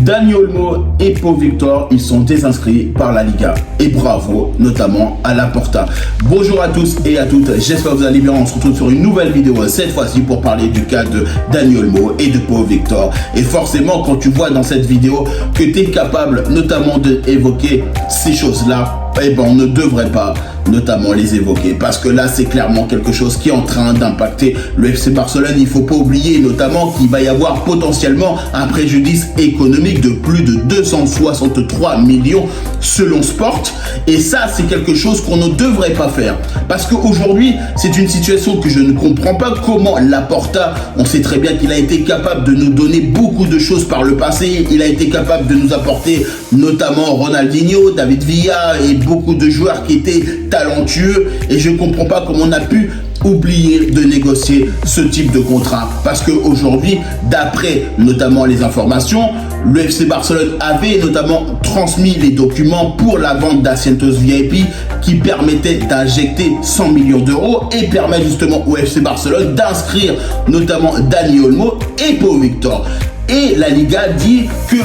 Dani Olmo et Pau Victor, ils sont désinscrits par la Liga. Et bravo, notamment à Laporta. Bonjour à tous et à toutes, j'espère que vous allez bien. On se retrouve sur une nouvelle vidéo, cette fois-ci pour parler du cas de Dani Olmo et de Pau Victor. Et forcément, quand tu vois dans cette vidéo que tu es capable notamment d'évoquer ces choses-là, eh ben, on ne devrait pas notamment les évoquer, parce que là c'est clairement quelque chose qui est en train d'impacter le FC Barcelone. Il ne faut pas oublier notamment qu'il va y avoir potentiellement un préjudice économique de plus de 263 millions selon Sport, et ça c'est quelque chose qu'on ne devrait pas faire, parce qu'aujourd'hui c'est une situation que je ne comprends pas. Comment Laporta, on sait très bien qu'il a été capable de nous donner beaucoup de choses par le passé, il a été capable de nous apporter notamment Ronaldinho, David Villa et beaucoup de joueurs qui étaient talentueux, et je ne comprends pas comment on a pu oublier de négocier ce type de contrat, parce qu'aujourd'hui, d'après notamment les informations, le FC Barcelone avait notamment transmis les documents pour la vente d'Asientos VIP qui permettait d'injecter 100 millions d'euros et permet justement au FC Barcelone d'inscrire notamment Dani Olmo et Pau Victor. Et la Liga dit que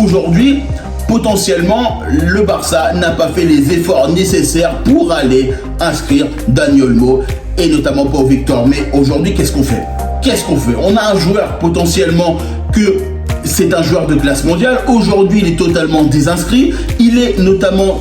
aujourd'hui, potentiellement, le Barça n'a pas fait les efforts nécessaires pour aller inscrire Dani Olmo et notamment Pau Victor. Mais aujourd'hui, qu'est-ce qu'on fait? On a un joueur potentiellement que c'est un joueur de classe mondiale. Aujourd'hui, il est totalement désinscrit. Il est notamment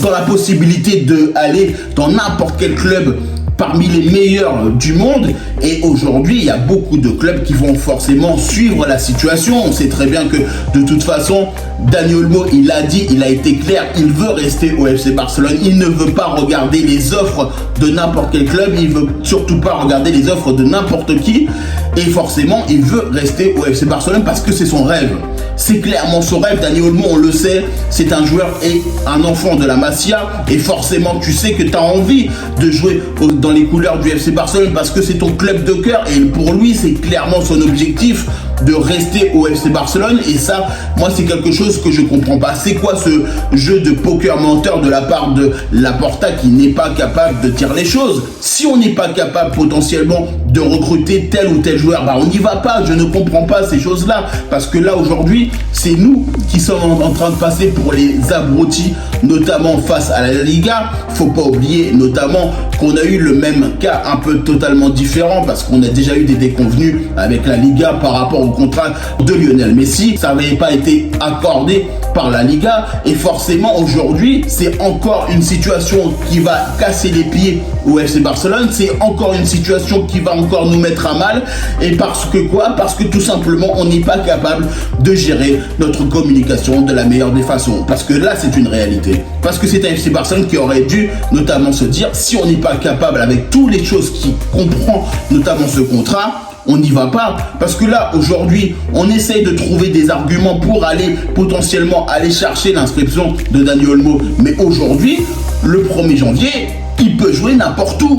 dans la possibilité d'aller dans n'importe quel club parmi les meilleurs du monde, et aujourd'hui il y a beaucoup de clubs qui vont forcément suivre la situation. On sait très bien que de toute façon Dani Olmo, il a dit, il a été clair, il veut rester au FC Barcelone, il ne veut pas regarder les offres de n'importe quel club, il veut surtout pas regarder les offres de n'importe qui, et forcément il veut rester au FC Barcelone parce que c'est son rêve. C'est clairement son rêve. Dani Olmo, on le sait, c'est un joueur et un enfant de la Masia, et forcément tu sais que tu as envie de jouer dans les couleurs du FC Barcelone parce que c'est ton club de cœur, et pour lui c'est clairement son objectif de rester au FC Barcelone. Et ça, moi c'est quelque chose que je comprends pas. C'est quoi ce jeu de poker menteur de la part de Laporta qui n'est pas capable de dire les choses? Si on n'est pas capable potentiellement de recruter tel ou tel joueur, bah on n'y va pas. Je ne comprends pas ces choses-là, parce que là aujourd'hui c'est nous qui sommes en train de passer pour les abrutis, notamment face à la Liga. Faut pas oublier notamment qu'on a eu le même cas un peu totalement différent, parce qu'on a déjà eu des déconvenus avec la Liga par rapport au contrat de Lionel Messi. Ça n'avait pas été accordé par la Liga, et forcément aujourd'hui c'est encore une situation qui va casser les pieds au FC Barcelone. C'est encore une situation qui va encore nous mettre à mal, et parce que quoi? Parce que tout simplement on n'est pas capable de gérer notre communication de la meilleure des façons, parce que là c'est une réalité, parce que c'est un FC Barcelone qui aurait dû notamment se dire, si on n'est pas capable avec toutes les choses qui comprend notamment ce contrat, on n'y va pas. Parce que là aujourd'hui on essaye de trouver des arguments pour aller potentiellement aller chercher l'inscription de Dani Olmo, mais aujourd'hui le 1er janvier il peut jouer n'importe où.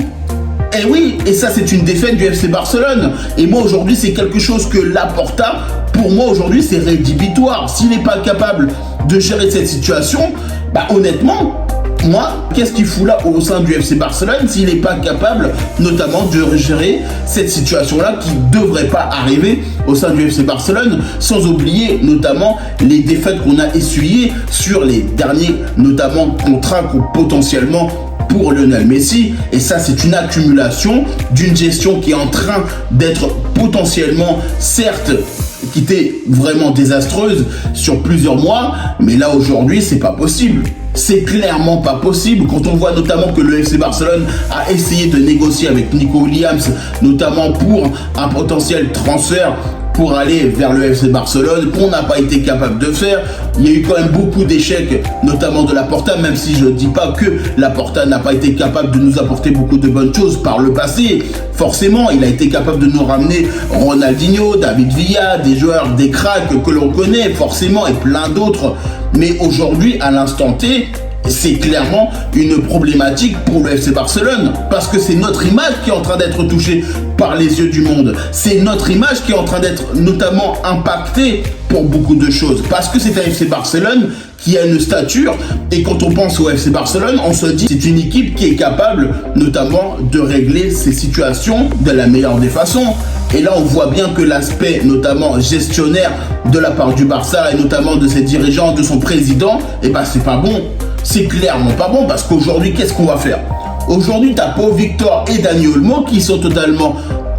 Et oui, et ça c'est une défaite du FC Barcelone. Et moi aujourd'hui c'est quelque chose que Laporta, pour moi aujourd'hui c'est rédhibitoire. S'il n'est pas capable de gérer cette situation, bah honnêtement, moi, qu'est-ce qu'il fout là au sein du FC Barcelone s'il n'est pas capable notamment de gérer cette situation-là qui ne devrait pas arriver au sein du FC Barcelone, sans oublier notamment les défaites qu'on a essuyées sur les derniers notamment contrats potentiellement pour Lionel Messi. Et ça c'est une accumulation d'une gestion qui est en train d'être potentiellement, certes, qui était vraiment désastreuse sur plusieurs mois, mais là aujourd'hui c'est pas possible. C'est clairement pas possible, quand on voit notamment que le FC Barcelone a essayé de négocier avec Nico Williams, notamment pour un potentiel transfert pour aller vers le FC Barcelone, qu'on n'a pas été capable de faire. Il y a eu quand même beaucoup d'échecs, notamment de Laporta, même si je ne dis pas que Laporta n'a pas été capable de nous apporter beaucoup de bonnes choses par le passé. Forcément, il a été capable de nous ramener Ronaldinho, David Villa, des joueurs, des cracks que l'on connaît forcément, et plein d'autres. Mais aujourd'hui, à l'instant T, c'est clairement une problématique pour le FC Barcelone, parce que c'est notre image qui est en train d'être touchée par les yeux du monde. C'est notre image qui est en train d'être notamment impactée pour beaucoup de choses, parce que c'est un FC Barcelone qui a une stature, et quand on pense au FC Barcelone, on se dit c'est une équipe qui est capable notamment de régler ces situations de la meilleure des façons. Et là, on voit bien que l'aspect, notamment gestionnaire de la part du Barça et notamment de ses dirigeants, de son président, eh ben, c'est pas bon. C'est clairement pas bon parce qu'aujourd'hui, qu'est-ce qu'on va faire? Aujourd'hui, tu as Pau Victor et Dani Olmo qui sont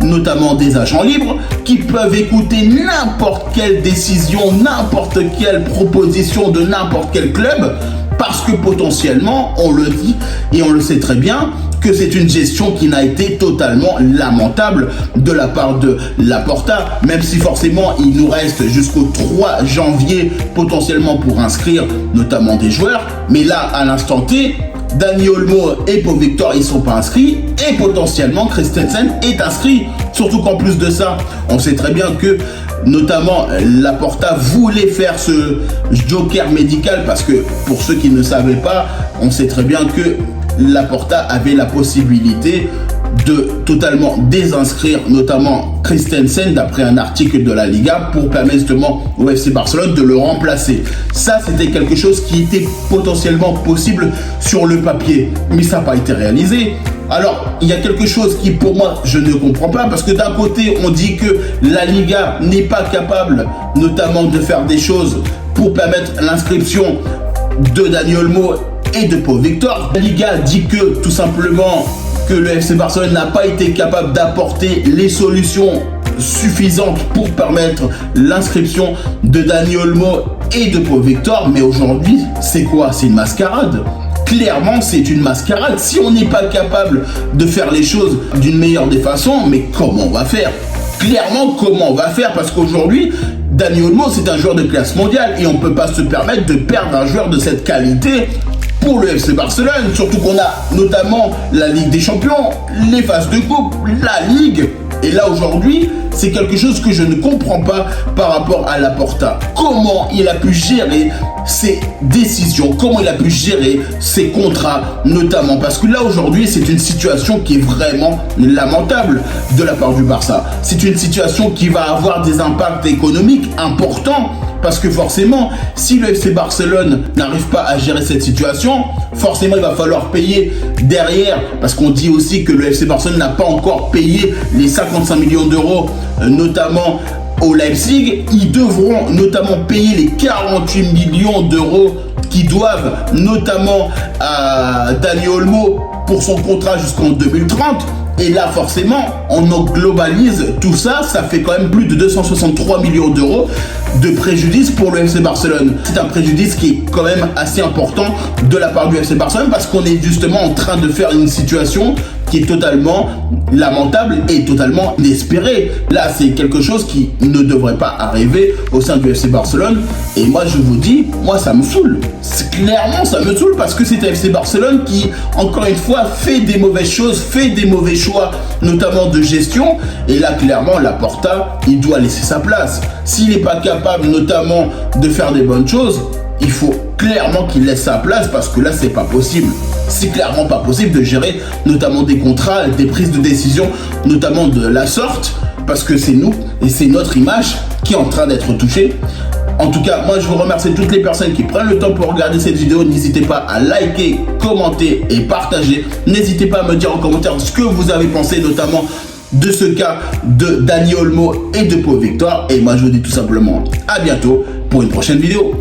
notamment des agents libres, qui peuvent écouter n'importe quelle décision, n'importe quelle proposition de n'importe quel club, parce que potentiellement, on le dit et on le sait très bien, que c'est une gestion qui n'a été totalement lamentable de la part de Laporta, même si forcément il nous reste jusqu'au 3 janvier potentiellement pour inscrire notamment des joueurs, mais là à l'instant T, Dani Olmo et Pau Victor ils sont pas inscrits et potentiellement Christensen est inscrit, surtout qu'en plus de ça, on sait très bien que notamment Laporta voulait faire ce joker médical parce que pour ceux qui ne savaient pas, on sait très bien que Laporta avait la possibilité de totalement désinscrire notamment Christensen d'après un article de la Liga pour permettre justement au FC Barcelone de le remplacer. Ça, c'était quelque chose qui était potentiellement possible sur le papier, mais ça n'a pas été réalisé. Alors, il y a quelque chose qui, pour moi, je ne comprends pas, parce que d'un côté, on dit que la Liga n'est pas capable, notamment, de faire des choses pour permettre l'inscription de Dani Olmo et de Pau Victor. La Liga dit que, tout simplement, que le FC Barcelone n'a pas été capable d'apporter les solutions suffisantes pour permettre l'inscription de Dani Olmo et de Pau Victor. Mais aujourd'hui, c'est quoi? C'est une mascarade. Clairement, c'est une mascarade. Si on n'est pas capable de faire les choses d'une meilleure des façons, mais comment on va faire? Clairement, comment on va faire? Parce qu'aujourd'hui, Dani Olmo, c'est un joueur de classe mondiale et on ne peut pas se permettre de perdre un joueur de cette qualité pour le FC Barcelone. Surtout qu'on a notamment la Ligue des Champions, les phases de coupe, la Ligue. Et là, aujourd'hui, c'est quelque chose que je ne comprends pas par rapport à Laporta. Comment il a pu gérer ses décisions, comment il a pu gérer ses contrats, notamment. Parce que là, aujourd'hui, c'est une situation qui est vraiment lamentable de la part du Barça. C'est une situation qui va avoir des impacts économiques importants. Parce que forcément, si le FC Barcelone n'arrive pas à gérer cette situation, forcément il va falloir payer derrière. Parce qu'on dit aussi que le FC Barcelone n'a pas encore payé les 55 millions d'euros, notamment au Leipzig. Ils devront notamment payer les 48 millions d'euros qui doivent notamment à Dani Olmo pour son contrat jusqu'en 2030. Et là, forcément, on globalise tout ça, ça fait quand même plus de 263 millions d'euros de préjudice pour le FC Barcelone. C'est un préjudice qui est quand même assez important de la part du FC Barcelone parce qu'on est justement en train de faire une situation qui est totalement lamentable et totalement inespérée. Là, c'est quelque chose qui ne devrait pas arriver au sein du FC Barcelone. Et moi, je vous dis, moi, ça me saoule. Clairement, ça me saoule parce que c'est un FC Barcelone qui, encore une fois, fait des mauvaises choses, fait des mauvais choix, notamment de gestion. Et là, clairement, Laporta, il doit laisser sa place. S'il n'est pas capable, notamment, de faire des bonnes choses, il faut clairement qu'il laisse sa place parce que là, c'est pas possible. C'est clairement pas possible de gérer notamment des contrats, des prises de décision, notamment de la sorte, parce que c'est nous et c'est notre image qui est en train d'être touchée. En tout cas, moi je vous remercie toutes les personnes qui prennent le temps pour regarder cette vidéo. N'hésitez pas à liker, commenter et partager. N'hésitez pas à me dire en commentaire ce que vous avez pensé notamment de ce cas de Dani Olmo et de Pau Victor. Et moi je vous dis tout simplement à bientôt pour une prochaine vidéo.